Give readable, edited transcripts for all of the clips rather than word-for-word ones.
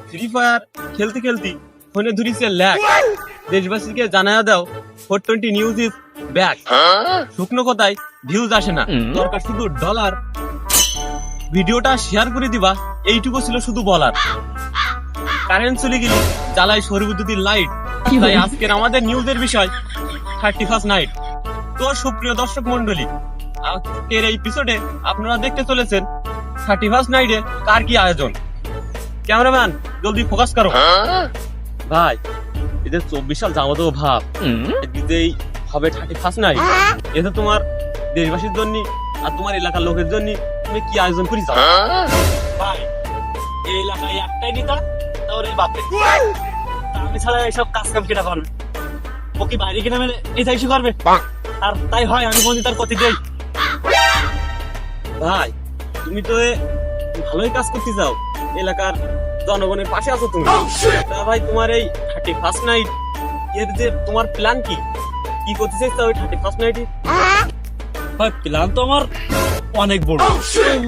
Free fire খেলতে খেলতে ফোনে ধরিছে ল্যাগ। দেশবাসীকে জানায়া দাও 420 নিউজ ইজ ব্যাক। শুকনো কথায় ভিউজ আসে না, দরকার শুধু ডলার। ভিডিওটা শেয়ার করে দিবা, এইটুকু ছিল শুধু বলার। কারেন্ট চলে গেলে জ্বালায় সৌরবিদ্যুতের লাইট। তাই আজকের আমাদের নিউজের বিষয় 31st নাইট। তো সুপ্রিয় দর্শক মন্ডলী, আজকের এই এপিসোডে আপনারা দেখতে চলেছেন 31st নাইটে কার কি আয়োজন। ক্যামেরাম্যান জলদি ফোকাস করো। ভাই এদের 24 সাল যাবতীয় ভাব এদিকেই হবে 31st নাইট। এতে তোমার দেশবাসীর জন্য আর তোমার এলাকার লোকের জন্য তুমি কি আয়োজন করি যাও? ভাই এই এলাকায় একটাই নেতা, তার এই বাপে। আমি ছাড়া এইসব কাজ কাম কেনা পারবে, ও কি বাইরে কিনা মেলে এই ইস্যু করবে? আর তাই হয় আমি বলি তার কথি দেই। ভাই তুমি তো ভালোই কাজ করতে চাও, এলাকার জনগণের পাশে আছো তুমি। তা ভাই তোমার এই 31st নাইট এর যে তোমার প্ল্যান কি কি করতে চাইছো ওই 31st নাইটে? ভাই প্ল্যান তো আমার অনেক বড়।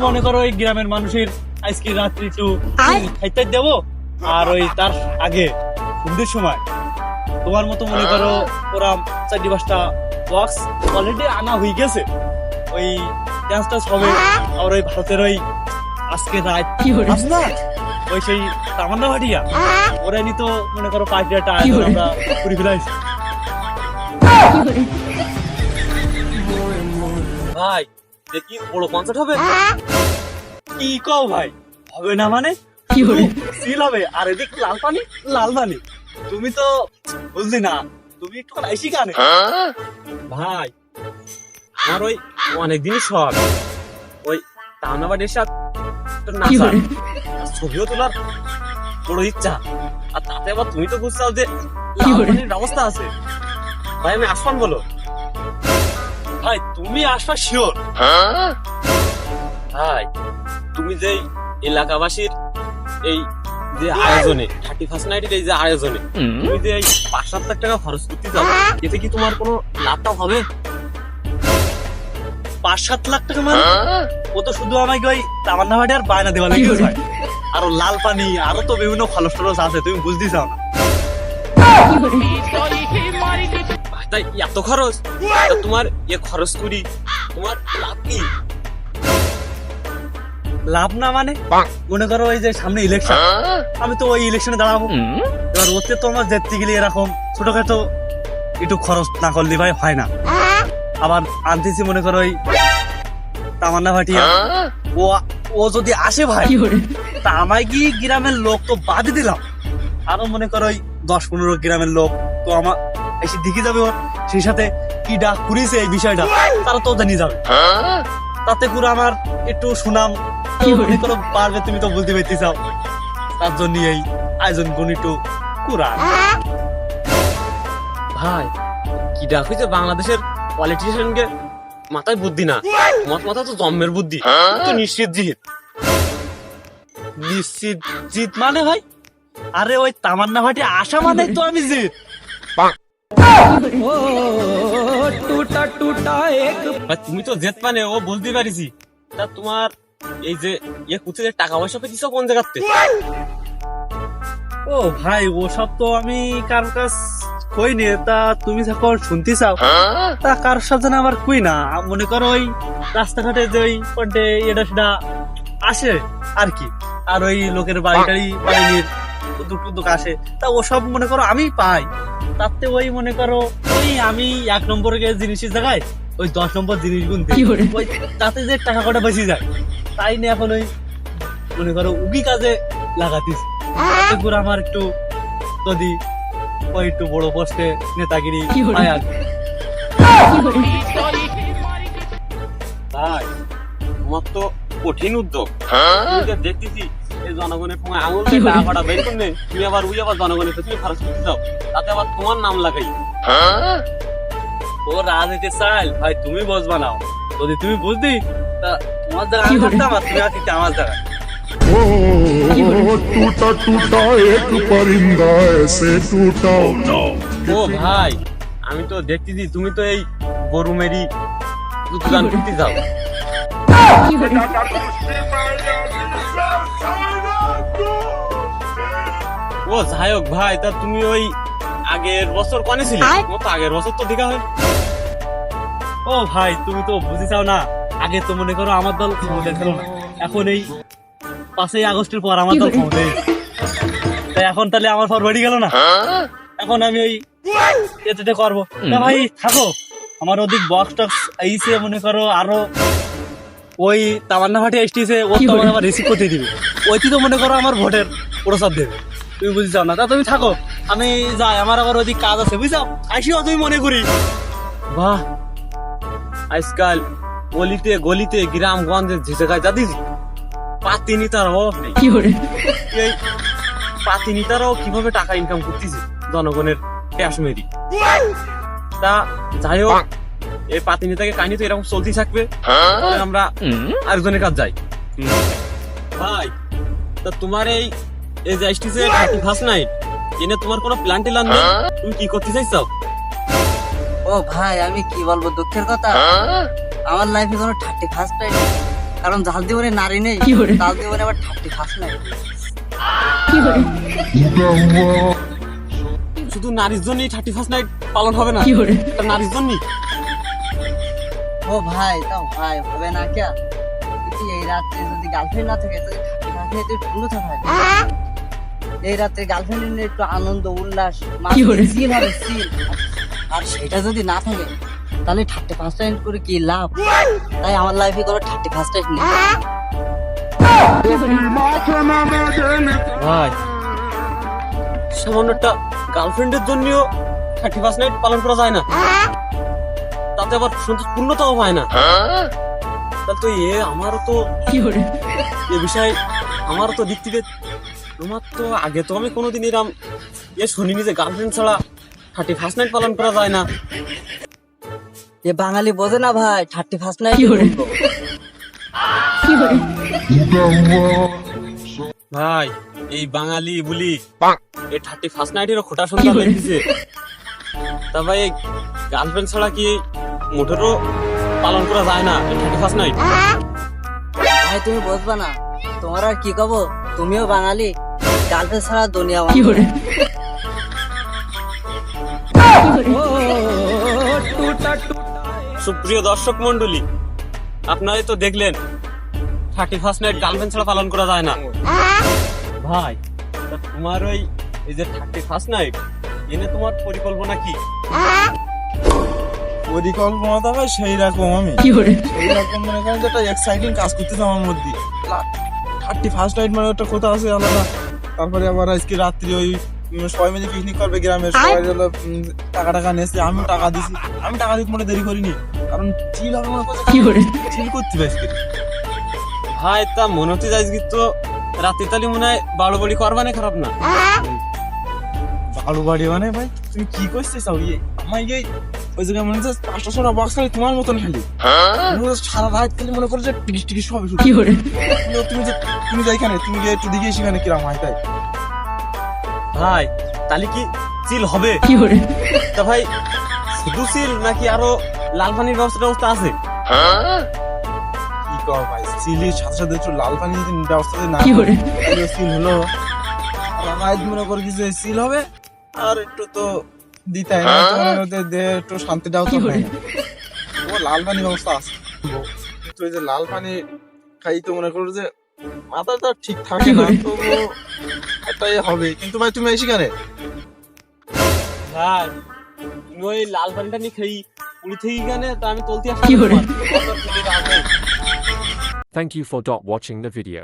মনে করো ওই গ্রামের মানুষের আজকে রাত্রি একটু খাইতে দেবো, আর ওই তার আগে সন্ধ্যের সময় তোমার মতো মনে করো ওরা 4-5টা বক্স অলরেডি আনা হয়ে গেছে। ওই ডান্স টান্স হবে, আর ওই ভারতের ওই আজকে রাত না ওই সেই তামান্না ভাটিয়া ওরা নি তো মনে করো পার্টিটা আমরা ঘুরে ফেলাইছি। ভাই দেখি বড় কনসার্ট হবে। কি কও ভাই? হবে না মানে সিল হবে, আর এদিক লাল পানি লাল পানি। তুমি তো বুঝলি না, তুমি একটু আইসি কানে। ভাই আমার ওই অনেকদিনই শখ ওই তামনাবাড়ির সাথে নাচা ছবিও তোলার বড় ইচ্ছা। আর তাতে আবার তুমি তো বুঝছাও যে লালপানির ব্যবস্থা আছে। ভাই আমি আসবান বলো। ভাই তুমি আসবা শিওর? ভাই তুমি যে এলাকাবাসীর এই যে আয়োজনে 31st নাইটের এই যে আয়োজনে তুমি যে এই 5-7 লাখ টাকা খরচ করতে চাও, এতে কি তোমার কোনো লাভটা হবে? 5-7 লাখ টাকা মানে? ও তো শুধু আমাকে ওই তামান্না ভাটি আর বায়না দেওয়া লাগে ভাই। আরো লাল পানি আরো তো বিভিন্ন খরচ টরচ আছে, তুমি বুঝতে চাও না। তাই এত খরচ? তা তোমার খরচ করি তোমার লাভ কি? লাভ না মানে মনে করো ওই যে সামনে ইলেকশন, আমি তো ওই ইলেকশনে দাঁড়াবো। এবার ওতে তো আমার যেতে গেলে এরকম ছোটখাটো একটু খরচ না করলে ভাই হয় না। আবার আনতেছি মনে করো ওই তামান্না ভাটিয়া, ও যদি আসে ভাই তা আমায় কি গ্রামের লোক তো বাদই দিলাম, আরো মনে করো ওই 10-15 গ্রামের লোক তো আমার এসে দেখে যাবে। ওর সেই সাথে কি ডাক করেছে এই বিষয়টা তারা তো জানিয়ে যাবে। তাতে করে আমার একটু সুনাম পারবে, তুমি তো বলতে পারতে চাও। তার জন্য এই আয়োজন গুণ একটু কুরা। ভাই কি ডাক হয়েছে বাংলাদেশের পলিটিশিয়ানকে মাথায় বুদ্ধি না, তোমার মাথা তো জন্মের বুদ্ধি। তো নিশ্চিত জিত। নিশ্চিত জিত মানে ভাই? আরে ওই তামান্না ভাটি আসা মানে তো আমি জিত। ভাই তুমি তো জেত মানে ও বলতে পারিছি। তা তোমার এই যে কুচে যে টাকা পয়সা পেয়েছ কোন জায়গাতে? ও ভাই ওসব তো আমি কারোর কাছ কই নে। তা তুমি যখন শুনতে চাও তা কারোর সাথে না আমার কই না। মনে করো ওই রাস্তাঘাটে যে ওই পড্ডে এটা সেটা আসে আর কি, আর ওই লোকের বাড়ি টাড়ি বাড়ির দুঃখ আসে, তা ওসব মনে করো আমি পাই। তাতে ওই মনে করো ওই আমি 1 নম্বরের জিনিসের জায়গায় ওই 10 নম্বর জিনিস গুনতে ওই তাতে যে টাকা কটা বেশি যায়, তাই নিয়ে এখন ওই মনে করো উগি কাজে লাগাতিস। তাতে করে আমার একটু যদি ওই একটু বড় পোস্টে নেতাগিরি পায় আর কি। ভাই তোমার তো কঠিন উদ্যোগ। দেখতেছি এই জনগণের সঙ্গে আঙুল দিয়ে টাকা কটা বের করলে তুমি আবার জনগণের পেছনে খরচ করতে যাও, তাতে আবার তোমার নাম লাগাই। ও রাজনীতি চাল ভাই তুমি বুঝবা না, যদি তুমি বুঝতি তা তোমার জায়গা আমি থাকতাম আর তুমি আসতে আমার জায়গায়। टूटा टूटा एक परिंदा ऐसे टूटा। ও ভাই আমি তো দেখতেছি তুমি তো এই গরু মেরি জুতো গান করতে যাও। Go! ও যাই হোক ভাই, তা তুমি ওই আগের বছর কনে ছিলে? তোমার তো আগের বছর তো দেখা হয়। ও ভাই, তুমি তো বুঝে চাও না, আগে তো মনে করো আমার দল ক্ষমতায় ছিল না, এখন এই 5ই আগস্টের পর আমার দল ক্ষমতায় এসেছে। তাই এখন তাহলে আমার ফরওয়ার্ডই গেল না, এখন আমি ওই এতে করবো না ভাই। থাকো, আমার ওদিক বক্স টক্স এইছে মনে করো, আরো ওই তামান্না ভাটি এসটিছে, ও তো আমার রিসিভ করতে দিবে, ওইটি তো মনে করো আমার ভোটের প্রসাদ দেবে। তুমি বুঝতে চাও না, তা তুমি থাকো, আমি যাই, আমার আবার ওদিক কাজ আছে বুঝছো, আসিও তুমি মনে করি। বাহ, আজকাল গলিতে গলিতে গ্রাম গঞ্জে যে জায়গায় যা দিছি পাতি নেতার অভাব নেই। এই পাতি নেতারাও কিভাবে টাকা ইনকাম করতেছে জনগণের ট্যাক্স মেরি। তা যাই হোক, এই পাতি নেতাকে কাহিনী তো এরকম চলতেই থাকবে। তাহলে আমরা আরেকজনের কাজ যাই। ভাই, তা তোমার এই যে আসতেছে 31st নাইট, এনে তোমার কোনো প্ল্যান টিলান নেই? তুমি কি করতে চাইছো? ও ভাই, আমি কি বলবো, দুঃখের কথা, আমার লাইফে কোনো 31st নাইট নেই, কারণ জাল জীবনে নারী নেই, জাল জীবনে আবার 31st নাইট। শুধু নারীর জন্যই 31st নাইট পালন হবে না? এটা নারীর জন্যই? ও ভাই, তাও ভাই হবে না কে? কিন্তু এই রাত্রে যদি গার্লফ্রেন্ড না থাকে তাহলে 31st নাইট পূর্ণ থাকে। এই রাত্রে গার্লফ্রেন্ড নিয়ে একটু আনন্দ উল্লাস সিল হবে, সিল। আর সেটা যদি না থাকে তাহলে 31st নাইট করে কি লাভ? তাই আমার লাইফে কোনো 31st নাইট নেই। ভাই, সামান্য একটা গার্লফ্রেন্ডের জন্যও 31st নাইট পালন করা যায় না? তাতে আবার পূর্ণতাও হয় না? তাহলে তো আমারও তো এ বিষয়ে আমারও তো দিক থেকে, তোমার তো আগে তো আমি কোনোদিন এরম শুনিনি যে গার্লফ্রেন্ড ছাড়া 31st নাইট পালন করা যায় না। এ বাঙালি বোঝে না ভাই, 31st নাইট। ভাই, এই বাঙালি বলি এই 31st নাইটেরও খোটা সন্ধ্যা দেখতেছে। তা ভাই, গার্লফ্রেন্ড ছাড়া কি মোটেরও পালন করা যায় না 31st নাইট? ভাই তুমি বুঝবা না, তোমার আর কি কব, তুমিও বাঙালি, গার্লফ্রেন্ড ছাড়া দুনিয়া। সুপ্রিয় দর্শক মন্ডলী, আপনারাই তো দেখলেন 31st নাইট গার্লফ্রেন্ড ছাড়া পালন করা যায় না। ভাই, তা তোমার এই যে 31st নাইট এনে তোমার পরিকল্পনা কি? পরিকল্পনা তো ভাই সেই রকম, আমি সেই রকম মনে করেন যে একটা এক্সাইটিং কাজ করতেছে আমার মধ্যে। 31st নাইট মানে একটা কথা আছে আলাদা। তারপরে আবার আজকে রাত্রি ওই সবাই মিলে পিকনিক করবে গ্রামের, সবাই হলো টাকা নিয়েছে, আমিও টাকা দিছি। আমি টাকা দিতে মনে দেরি করিনি, কারণ চিল হবে মনে করছে, চিল করতে আজকে। ভাই, তা মনে হচ্ছে আজকে তো রাত্রি তালি মনে হয় বাড়ো বাড়ি করবানে, খারাপ না? ভালো বাড়ি মানে ভাই তুমি কি করছিস? আমার ওই জায়গায় মনে হচ্ছে 500 বক্স খালি তোমার মতন খালি সারা রাত খালি মনে করো যে টিকিস টিকিস হবে। তুমি যাইখানে, তুমি গিয়ে একটু দিকে সেখানে কিরাম হয় তাই। ভাই, তাহলে কি চিল হবে? তা ভাই, শুধু চিল নাকি আরো লাল পানির ব্যবস্থা আছে? কি কও ভাই, চিলির সাথে সাথে একটু লাল পানি যদি ব্যবস্থা না তাহলে চিল হলো। রাত মনে করি যে চিল হবে, আর একটু তো দিতে হয় না, তোমার মধ্যে একটু শান্তিটাও তো হয় না। তোমার লাল পানি ব্যবস্থা আছে, কিন্তু ওই যে লাল পানি খাই তো মনে করো যে মাথাটা ঠিক থাকে না, তবু একটা হবে। কিন্তু ভাই তুমি এসে কেন? ভাই, তুমি ওই লাল পানিটা নিয়ে খেয়ে পুরী থেকে গেলে তা আমি চলতে আসি। Thank you for watching the video.